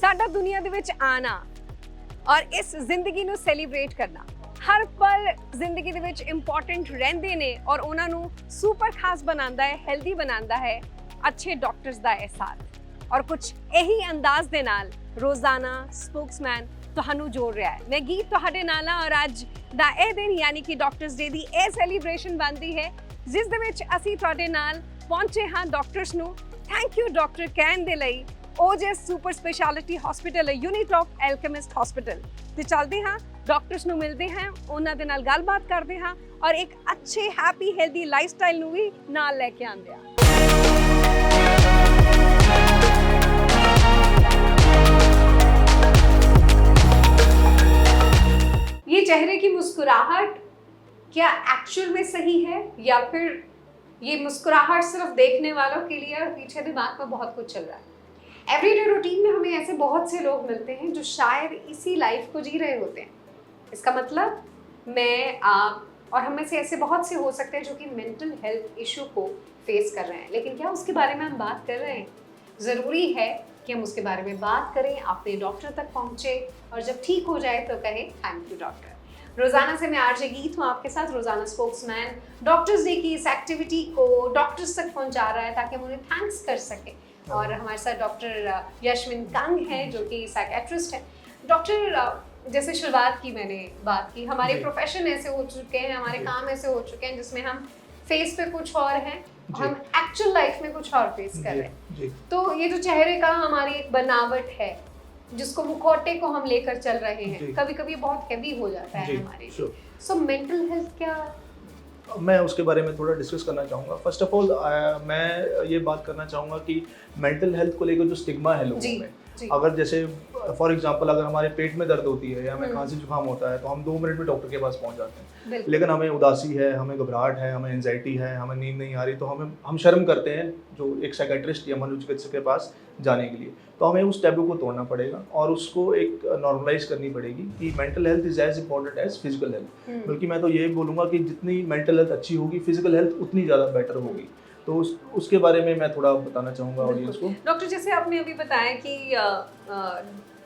ਸਾਡਾ ਦੁਨੀਆ ਦੇ ਵਿੱਚ ਆਣਾ ਔਰ ਇਸ ਜ਼ਿੰਦਗੀ ਨੂੰ ਸੈਲੀਬ੍ਰੇਟ ਕਰਨਾ ਹਰ ਪਲ ਜ਼ਿੰਦਗੀ ਦੇ ਵਿੱਚ ਇੰਪੋਰਟੈਂਟ ਰਹਿੰਦੇ ਨੇ ਔਰ ਉਹਨਾਂ ਨੂੰ ਸੁਪਰ ਖਾਸ ਬਣਾਉਂਦਾ ਹੈ, ਹੈਲਦੀ ਬਣਾਉਂਦਾ ਹੈ ਅੱਛੇ ਡਾਕਟਰਸ ਦਾ ਅਹਿਸਾਸ। ਔਰ ਕੁਝ ਇਹੀ ਅੰਦਾਜ਼ ਦੇ ਨਾਲ ਰੋਜ਼ਾਨਾ ਸਪੋਕਸਮੈਨ ਤੁਹਾਨੂੰ ਜੋੜ ਰਿਹਾ ਹੈ। ਮੈਂ ਗੀਤ ਤੁਹਾਡੇ ਨਾਲ ਹਾਂ ਔਰ ਅੱਜ ਦਾ ਇਹ ਦਿਨ ਯਾਨੀ ਕਿ ਡਾਕਟਰਸ ਡੇ ਦੀ ਇਹ ਸੈਲੀਬ੍ਰੇਸ਼ਨ ਬਣਦੀ ਹੈ ਜਿਸ ਦੇ ਵਿੱਚ ਅਸੀਂ ਤੁਹਾਡੇ ਨਾਲ ਪਹੁੰਚੇ ਹਾਂ ਡਾਕਟਰਸ ਨੂੰ ਥੈਂਕ ਯੂ ਡਾਕਟਰ ਕਹਿਣ ਦੇ ਲਈ। OJS ਸੁਪਰ ਸਪੈਸ਼ਲਿਟੀ ਹਸਪੀਟਲ ਹੈ, ਯੂਨੀਟੌਪ ਐਲਕੈਮਿਸਟ ਹਸਪੀਟਲ ਤੇ ਚੱਲਦੇ ਹਾਂ, ਡਾਕਟਰਸ ਨੂੰ ਮਿਲਦੇ ਹਾਂ, ਉਹਨਾਂ ਦੇ ਨਾਲ ਗੱਲਬਾਤ ਕਰਦੇ ਹਾਂ ਔਰ ਇੱਕ ਅੱਛੇ ਹੈਪੀ ਹੈਲਦੀ ਲਾਈਫਸਟਾਈਲ ਨੂੰ ਵੀ ਨਾਲ ਲੈ ਕੇ ਆਉਂਦੇ ਹਾਂ। ये चेहरे की मुस्कुराहट क्या एक्चुअल में सही है या फिर ये मुस्कुराहट सिर्फ देखने वालों के लिए और पीछे दिमाग में बहुत कुछ चल रहा है। एवरीडे रूटीन में हमें ऐसे बहुत से लोग मिलते हैं जो शायद इसी लाइफ को जी रहे होते हैं। इसका मतलब मैं, आप और हम में से ऐसे बहुत से हो सकते हैं जो कि मेंटल हेल्थ इशू को फेस कर रहे हैं, लेकिन क्या उसके बारे में हम बात कर रहे हैं? ज़रूरी है कि हम उसके बारे में बात करें, अपने डॉक्टर तक पहुंचे और जब ठीक हो जाए तो कहें थैंक यू डॉक्टर। रोजाना से मैं आरजे गीत हूँ आपके साथ, रोजाना स्पोक्समैन डॉक्टर्स डे की इस एक्टिविटी को डॉक्टर्स तक पहुंचा रहा है ताकि हम उन्हें थैंक्स कर सकें। और हमारे साथ डॉक्टर यशविन कंग है जो कि साइकेट्रिस्ट है। डॉक्टर, जैसे शुरुआत की मैंने बात की, हमारे प्रोफेशन ऐसे हो चुके हैं, हमारे काम ऐसे हो चुके हैं जिसमें हम फेस पे कुछ और हैं, हम एक्चुअल लाइफ में कुछ और फेस कर रहे हैं। तो ये जो चेहरे का हमारी एक बनावट है जिसको मुखौटे को हम लेकर चल रहे हैं, कभी कभी बहुत हैवी हो जाता है हमारे लिए। सो मेंटल हेल्थ क्या, मैं उसके बारे में थोड़ा डिस्कस करना चाहूँगा। फर्स्ट ऑफ ऑल मैं ये बात करना चाहूँगा कि मेंटल हेल्थ को लेकर जो स्टिग्मा है लोगों में, अगर जैसे फॉर एग्जांपल अगर हमारे पेट में दर्द होती है या हमें खांसी जुकाम होता है तो हम 2 मिनट में डॉक्टर के पास पहुंच जाते हैं, लेकिन हमें उदासी है, हमें घबराहट है, हमें एंजाइटी है, हमें नींद नहीं आ रही तो हम शर्म करते हैं जो एक साइकेट्रिस्ट या मनोचिकित्सक के पास जाने के लिए। तो हमें उस टैबू को तोड़ना पड़ेगा और उसको एक नॉर्मलाइज करनी पड़ेगी कि mental health is as important as physical health. बल्कि मैं तो ये बोलूँगा कि जितनी मेंटल हेल्थ अच्छी होगी फिजिकल हेल्थ उतनी ज़्यादा बेटर होगी। तो उसके बारे में मैं थोड़ा बताना चाहूँगा ऑडियंस को। डॉक्टर, जैसे आपने अभी बताया कि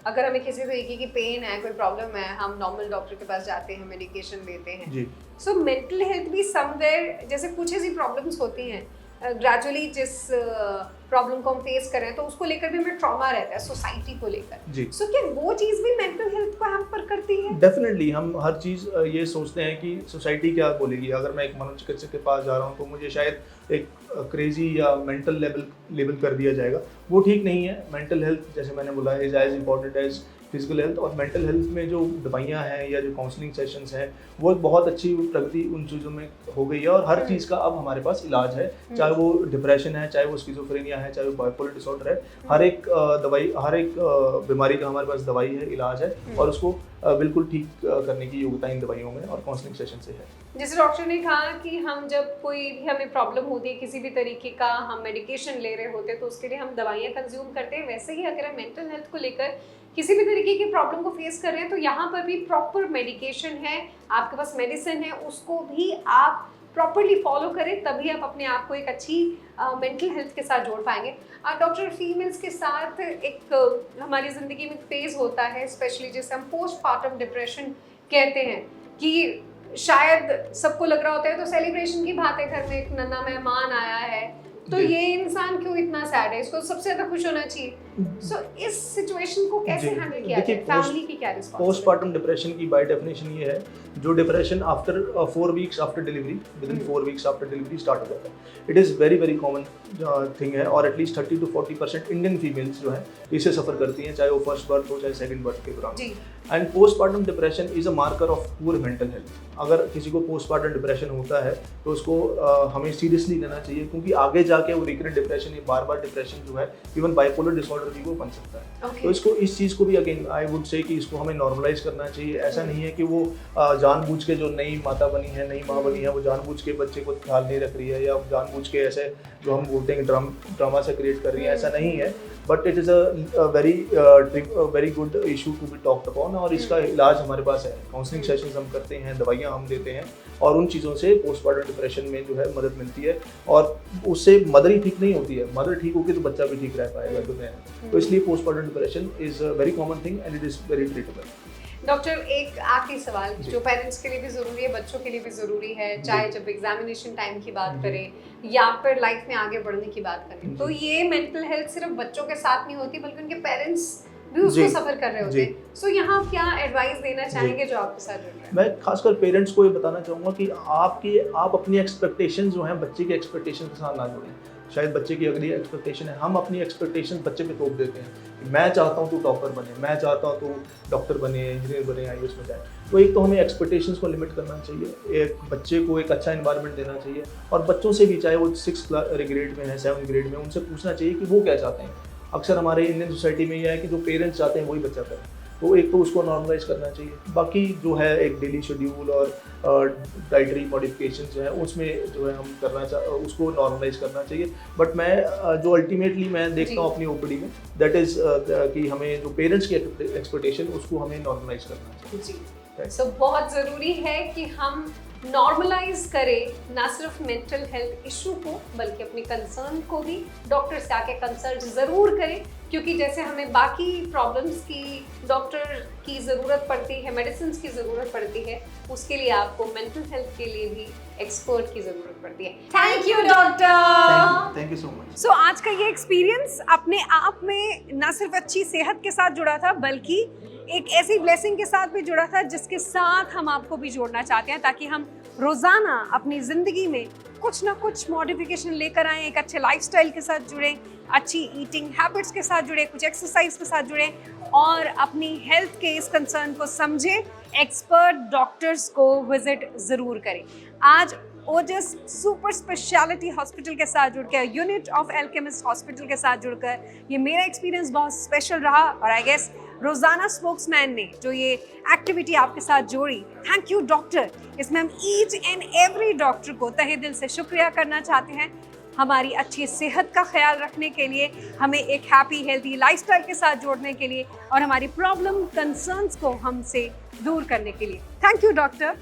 अगर हमें किसी तरीके की पेन है, कोई प्रॉब्लम है, हम नॉर्मल डॉक्टर के पास जाते हैं, मेडिकेशन लेते हैं जी। सो मेंटल हेल्थ भी समवेयर, जैसे कुछ ऐसी प्रॉब्लम्स होती हैं ग्रेजुअली जिस प्रॉब्लम को हम फेस कर रहे हैं तो उसको लेकर भी हमें ट्रॉमा रहता है सोसाइटी को लेकर। सो क्या वो चीज़ भी मेंटल हेल्थ को हैम्पर करती है? डेफिनेटली हम हर चीज़ ये सोचते हैं कि सोसाइटी क्या बोलेगी। अगर मैं एक मनोचिकित्सक के पास जा रहा हूँ तो मुझे शायद एक क्रेजी या मेंटल लेवल कर दिया जाएगा, वो ठीक नहीं है। मेंटल हेल्थ जैसे मैंने बोला is as important as physical health. और मेंटल हेल्थ में जो दवाइयाँ हैं या जो काउंसलिंग सेशंस हैं वो एक बहुत अच्छी प्रगति उन चीज़ों में हो गई है और हर चीज़ का अब हमारे पास इलाज है, चाहे वो डिप्रेशन है, चाहे वो स्किज़ोफ्रेनिया है, चाहे वो बाइपोलर डिसऑर्डर है। हर एक दवाई, हर एक बीमारी का हमारे पास दवाई है, इलाज है और उसको बिल्कुल ठीक करने की योग्यता इन दवाइयों में और काउंसलिंग सेशन से है। जैसे डॉक्टर ने कहा कि हम जब कोई भी हमें प्रॉब्लम होती है किसी भी तरीके का, हम मेडिकेशन ले रहे होते हैं तो उसके लिए हम दवाइयाँ कंज्यूम करते हैं, वैसे ही अगर हम मेंटल हेल्थ को लेकर किसी भी तरीके की प्रॉब्लम को फेस कर रहे हैं तो यहाँ पर भी प्रॉपर मेडिकेशन है, आपके पास मेडिसिन है, उसको भी आप प्रॉपरली फॉलो करें तभी आप अपने आप को एक अच्छी मेंटल हेल्थ के साथ जोड़ पाएंगे। डॉक्टर, फीमेल्स के साथ एक हमारी ज़िंदगी में फेज़ होता है स्पेशली जिसे हम पोस्टपार्टम डिप्रेशन कहते हैं कि शायद सबको लग रहा होता है तो सेलिब्रेशन की बात है, घर में एक नन्हा मेहमान आया है तो ये इंसान क्यों इतना सैड है, इसको सबसे ज़्यादा खुश होना चाहिए। सो इस सिचुएशन को कैसे हैंडल किया जाए, फैमिली की क्या रिस्पॉन्स? पोस्टपार्टम डिप्रेशन की बाय डेफिनेशन ये है जो depression after 4 weeks after delivery, within 4 weeks after delivery start हो जाता है। It is very very common thing है और एटलीस्ट 30 to 40% इंडियन फीमेल्स जो है इसे सफ़र करती हैं, चाहे वो फर्स्ट बर्थ हो चाहे सेकंड बर्थ के दौरान। And postpartum depression is a marker of poor mental health. अगर किसी को पोस्टपार्टम डिप्रेशन होता है तो उसको हमें सीरियसली लेना चाहिए क्योंकि आगे जाके वो रिकरेंट डिप्रेशन या बार बार डिप्रेशन जो है इवन बाइपोलर डिसऑर्डर भी वो बन सकता है। तो इसको, इस चीज़ को भी अगेन आई वुड से कि इसको हमें नॉर्मलाइज करना चाहिए। ऐसा नहीं है कि वो जानबूझ के जो नई माता बनी है, नई माँ बनी है, वो जानबूझ के बच्चे को ख्याल नहीं रख रही है या जानबूझ के ऐसे जो हम बोलते हैं ड्रामा से क्रिएट कर रही है, ऐसा नहीं है। But it is a very good issue to be talked upon और इसका इलाज हमारे पास है। काउंसलिंग सेशंस हम करते हैं, दवाइयाँ हम देते हैं और उन चीज़ों से पोस्टपार्टम डिप्रेशन में जो है मदद मिलती है, और उससे मदर ही ठीक नहीं होती है, मदर ठीक होगी तो बच्चा भी ठीक रह पाएगा दुनिया में। तो इसलिए postpartum depression is a very common thing and it is very treatable. Doctor, एक आखिरी सवाल जो पेरेंट्स के लिए भी ज़रूरी है, बच्चों के लिए भी ज़रूरी है, चाहे जब एग्जामिनेशन टाइम की बात करें या फिर लाइफ में आगे बढ़ने की बात करें, तो ये मेंटल हेल्थ सिर्फ बच्चों के साथ नहीं होती बल्कि उनके पेरेंट्स भी उसको सफ़र कर रहे होते हैं। सो यहाँ आप क्या एडवाइस देना चाहेंगे जो आपके साथ जुड़ रहे हैं? मैं खासकर पेरेंट्स को ये बताना चाहूँगा कि आप अपनी एक्सपेक्टेशन जो हैं बच्चे के एक्सपेक्टेशन के साथ ना जुड़ें। शायद बच्चे की अगली एक्सपेक्टेशन है, हम अपनी एक्सपेक्टेशन बच्चे पे थोप देते हैं कि मैं चाहता हूँ तू टॉपर बने, मैं चाहता हूँ तू डॉक्टर बने, इंजीनियर बने, IAS में जाए। तो एक तो हमें एक्सपेक्टेशंस को लिमिट करना चाहिए, एक बच्चे को एक अच्छा एनवायरनमेंट देना चाहिए, और बच्चों से भी, चाहे वो 6 ग्रेड में है, 7 ग्रेड में, उनसे पूछना चाहिए कि वो क्या चाहते हैं। अक्सर हमारे इंडियन सोसाइटी में यह है कि जो पेरेंट्स चाहते हैं वही बच्चा करे, तो एक तो उसको नॉर्मलाइज करना चाहिए। बाकी जो है एक डेली शेड्यूल और डाइटरी मॉडिफिकेशन जो है उसमें जो है हम उसको नॉर्मलाइज करना चाहिए। बट मैं जो अल्टीमेटली मैं देखता हूँ अपनी OPD में, दैट इज़ कि हमें जो पेरेंट्स की एक्सपेक्टेशन उसको हमें नॉर्मलाइज करना चाहिए। जी, सो बहुत ज़रूरी है कि हम नॉर्मलाइज करें ना सिर्फ मेंटल हेल्थ इशू को बल्कि अपनी कंसर्न को भी डॉक्टर से आके कंसल्ट ज़रूर करें, क्योंकि जैसे हमें बाकी प्रॉब्लम्स की डॉक्टर की ज़रूरत पड़ती है, मेडिसिन की ज़रूरत पड़ती है, उसके लिए आपको मेंटल हेल्थ के लिए भी एक्सपर्ट की ज़रूरत पड़ती है। Thank you doctor, thank you so much. So आज का ये एक्सपीरियंस अपने आप में ना सिर्फ अच्छी सेहत के साथ जुड़ा था बल्कि एक ऐसी ब्लेसिंग के साथ भी जुड़ा था जिसके साथ हम आपको भी जोड़ना चाहते हैं, ताकि हम रोज़ाना अपनी ज़िंदगी में कुछ ना कुछ मॉडिफिकेशन लेकर आएँ, एक अच्छे लाइफस्टाइल के साथ जुड़ें, अच्छी ईटिंग हैबिट्स के साथ जुड़ें, कुछ एक्सरसाइज के साथ जुड़ें और अपनी हेल्थ के इस कंसर्न को समझें। एक्सपर्ट डॉक्टर्स को विजिट ज़रूर करें। आज ओजस सुपर स्पेशलिटी हॉस्पिटल के साथ जुड़कर, यूनिट ऑफ एल्केमिस्ट हॉस्पिटल के साथ जुड़कर ये मेरा एक्सपीरियंस बहुत स्पेशल रहा, और आई गेस रोज़ाना स्पोक्समैन ने जो ये एक्टिविटी आपके साथ जोड़ी, थैंक यू डॉक्टर। इसमें हम ईच एंड एवरी डॉक्टर को तहे दिल से शुक्रिया करना चाहते हैं, हमारी अच्छी सेहत का ख्याल रखने के लिए, हमें एक हैप्पी हेल्थी लाइफस्टाइल के साथ जोड़ने के लिए और हमारी प्रॉब्लम कंसर्न्स को हमसे दूर करने के लिए। Thank you doctor.